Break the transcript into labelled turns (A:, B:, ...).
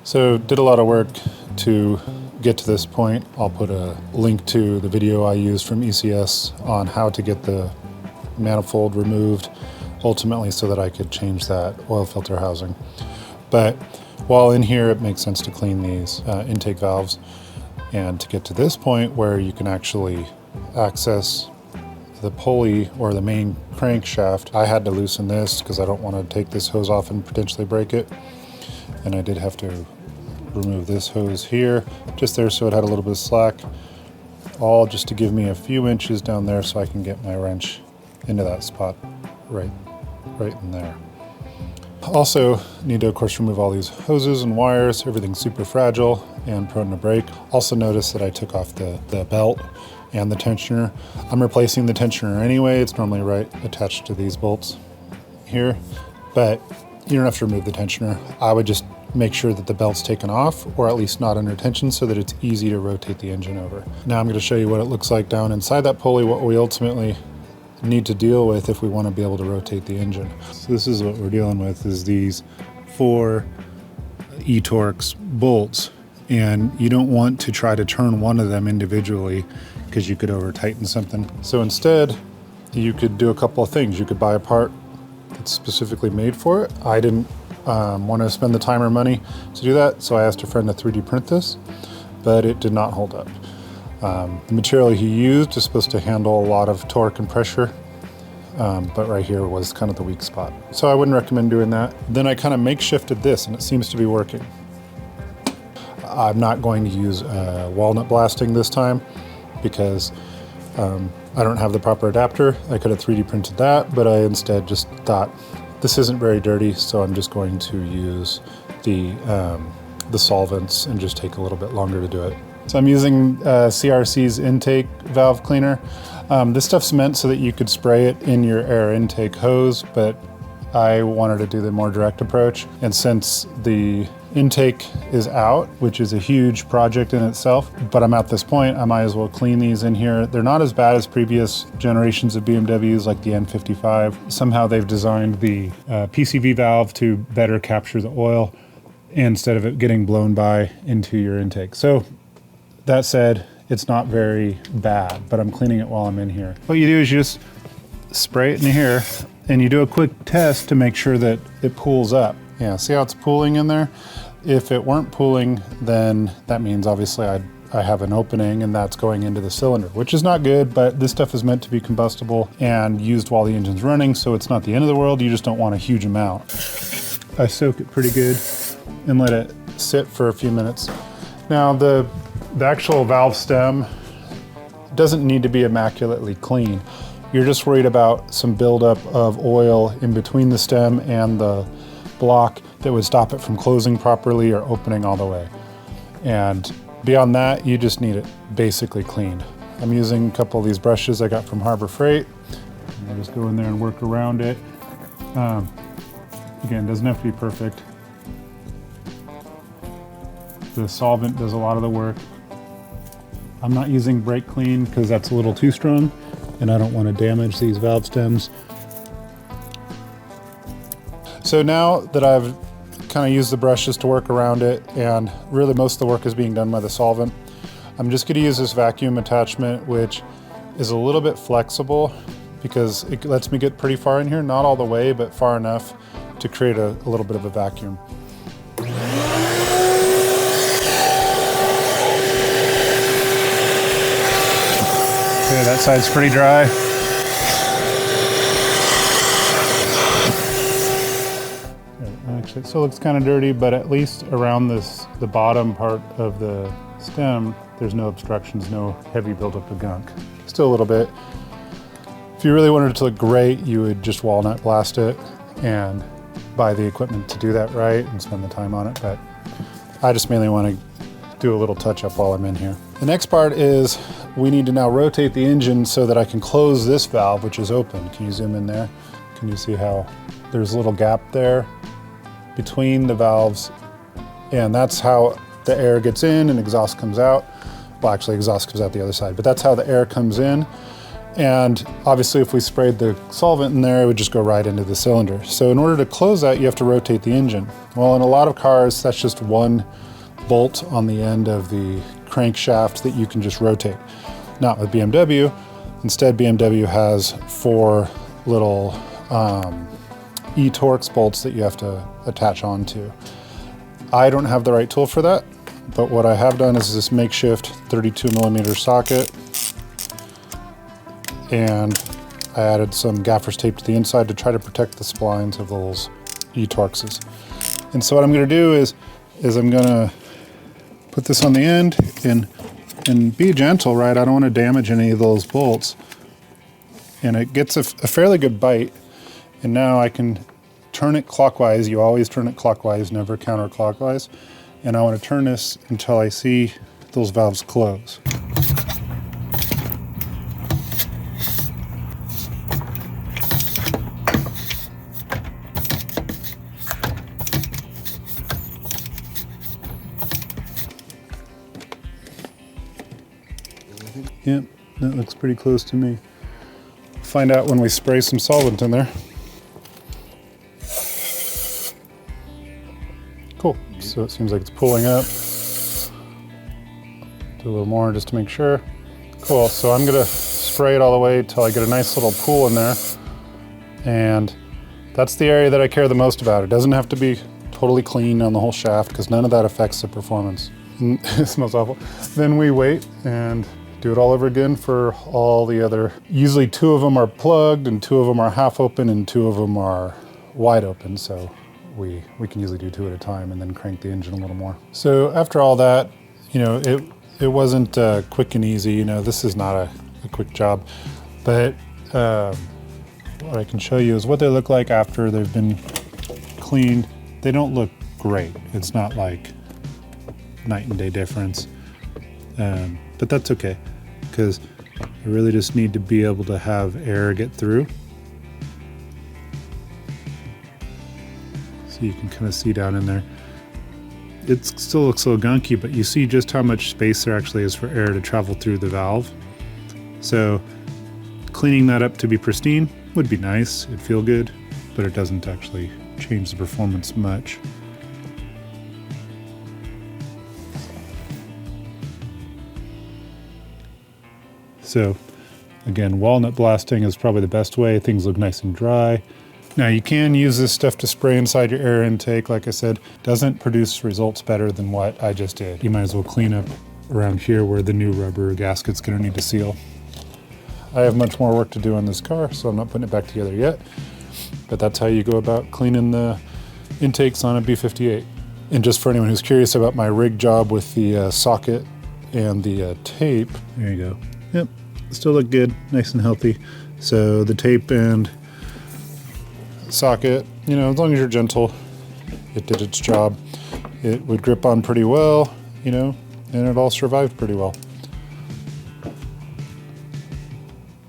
A: So did a lot of work to get to this point. I'll put a link to the video I used from ECS on how to get the manifold removed ultimately so that I could change that oil filter housing. But while in here, it makes sense to clean these intake valves and to get to this point where you can actually access the pulley or the main crankshaft. I had to loosen this because I don't want to take this hose off and potentially break it. And I did have to remove this hose here, just there so it had a little bit of slack, all just to give me a few inches down there so I can get my wrench into that spot right in there. Also need to of course remove all these hoses and wires. Everything's super fragile and prone to break. Also notice that I took off the belt and the tensioner. I'm replacing the tensioner anyway. It's normally right attached to these bolts here, but you don't have to remove the tensioner. I would just make sure that the belt's taken off, or at least not under tension, so that it's easy to rotate the engine over. Now I'm going to show you what it looks like down inside that pulley, what we ultimately need to deal with if we want to be able to rotate the engine. So this is what we're dealing with, is these 4 E-Torx bolts, and you don't want to try to turn one of them individually because you could over tighten something. So instead you could do a couple of things. You could buy a part that's specifically made for it. I didn't want to spend the time or money to do that, so I asked a friend to 3D print this, but it did not hold up. The material he used is supposed to handle a lot of torque and pressure, but right here was kind of the weak spot. So I wouldn't recommend doing that. Then I kind of makeshifted this, and it seems to be working. I'm not going to use walnut blasting this time because I don't have the proper adapter. I could have 3D printed that, but I instead just thought, this isn't very dirty, so I'm just going to use the solvents and just take a little bit longer to do it. So I'm using CRC's intake valve cleaner. This stuff's meant so that you could spray it in your air intake hose, but I wanted to do the more direct approach. And since the intake is out, which is a huge project in itself, but I'm at this point, I might as well clean these in here. They're not as bad as previous generations of BMWs like the N55. Somehow they've designed the PCV valve to better capture the oil instead of it getting blown by into your intake. So that said, it's not very bad, but I'm cleaning it while I'm in here. What you do is you just spray it in here and you do a quick test to make sure that it pools up. Yeah, see how it's pooling in there? If it weren't pooling, then that means obviously I have an opening and that's going into the cylinder, which is not good, but this stuff is meant to be combustible and used while the engine's running, so it's not the end of the world. You just don't want a huge amount. I soak it pretty good and let it sit for a few minutes. Now the actual valve stem doesn't need to be immaculately clean. You're just worried about some buildup of oil in between the stem and the block that would stop it from closing properly or opening all the way. And beyond that, you just need it basically cleaned. I'm using a couple of these brushes I got from Harbor Freight. I just go in there and work around it. Again, doesn't have to be perfect. The solvent does a lot of the work. I'm not using brake clean because that's a little too strong and I don't want to damage these valve stems. So now that I've kind of used the brushes to work around it, and really most of the work is being done by the solvent, I'm just going to use this vacuum attachment, which is a little bit flexible because it lets me get pretty far in here, not all the way, but far enough to create a little bit of a vacuum. Okay, that side's pretty dry. Actually, it still looks kind of dirty, but at least around the bottom part of the stem, there's no obstructions, no heavy buildup of gunk. Still a little bit. If you really wanted it to look great, you would just walnut blast it and buy the equipment to do that right and spend the time on it, but I just mainly want to do a little touch up while I'm in here. The next part is we need to now rotate the engine so that I can close this valve, which is open. Can you zoom in there? Can you see how there's a little gap there between the valves? And that's how the air gets in and exhaust comes out. Well, actually exhaust comes out the other side, but that's how the air comes in. And obviously if we sprayed the solvent in there, it would just go right into the cylinder. So in order to close that, you have to rotate the engine. Well, in a lot of cars, that's just one bolt on the end of the crankshaft that you can just rotate. Not with BMW. Instead, BMW has 4 little E-Torx bolts that you have to attach onto. I don't have the right tool for that, but what I have done is this makeshift 32mm socket, and I added some gaffer's tape to the inside to try to protect the splines of those E-Torxes. And so what I'm going to do is I'm going to put this on the end and be gentle, right? I don't want to damage any of those bolts. And it gets a fairly good bite. And now I can turn it clockwise. You always turn it clockwise, never counterclockwise. And I want to turn this until I see those valves close. Yep, that looks pretty close to me. Find out when we spray some solvent in there. Cool, so it seems like it's pulling up. Do a little more just to make sure. Cool, so I'm gonna spray it all the way till I get a nice little pool in there. And that's the area that I care the most about. It doesn't have to be totally clean on the whole shaft because none of that affects the performance. It smells awful. Then we wait and do it all over again for all the other. Usually 2 of them are plugged and 2 of them are half open and 2 of them are wide open. So we can usually do 2 at a time and then crank the engine a little more. So after all that, you know, it wasn't quick and easy. You know, this is not a quick job, but what I can show you is what they look like after they've been cleaned. They don't look great. It's not like night and day difference. But that's okay, because I really just need to be able to have air get through. So you can kind of see down in there. It still looks a little gunky, but you see just how much space there actually is for air to travel through the valve. So cleaning that up to be pristine would be nice. It'd feel good, but it doesn't actually change the performance much. So again, walnut blasting is probably the best way. Things look nice and dry. Now you can use this stuff to spray inside your air intake. Like I said, doesn't produce results better than what I just did. You might as well clean up around here where the new rubber gasket's gonna need to seal. I have much more work to do on this car, so I'm not putting it back together yet. But that's how you go about cleaning the intakes on a B58. And just for anyone who's curious about my rig job with the socket and the tape, there you go. Yep, still look good, nice and healthy. So the tape and socket, you know, as long as you're gentle, it did its job. It would grip on pretty well, you know, and it all survived pretty well.